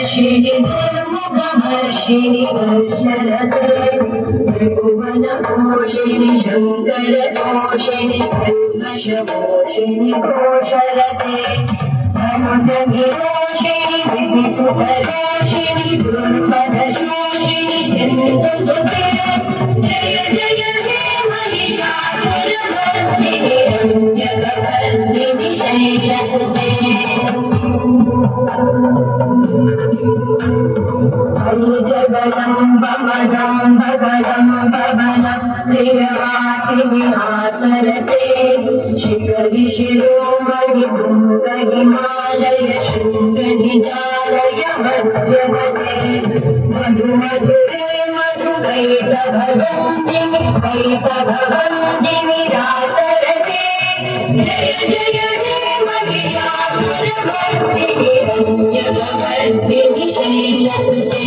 श्री दुर्मुखवर्षिणि वर्षरते त्रिभुवनपोषिणि शङ्करतोषिणि कल्मषमोषिणि घोषरते धनुजनिरोषिणि विधिसुतरोषिणि दुर्मदशोषिणि चन्द्रसुते जय जय हे महिषासुरमर्दिनि रम्यकवर्दिनि शैलसुते जगदम्बमदं भगदं भवनं प्रियवासिविहासरते शिखरि शिरोमणिपुङ्गहिमालय शृङ्गनिजालय मध्यगते मधुमधुरे मधुवैतभगन्दिनि वैतभगन्दिनि रासरते जय जय हे महिषासुरमर्दिनि रम्यकवर्दिनि शैलसुते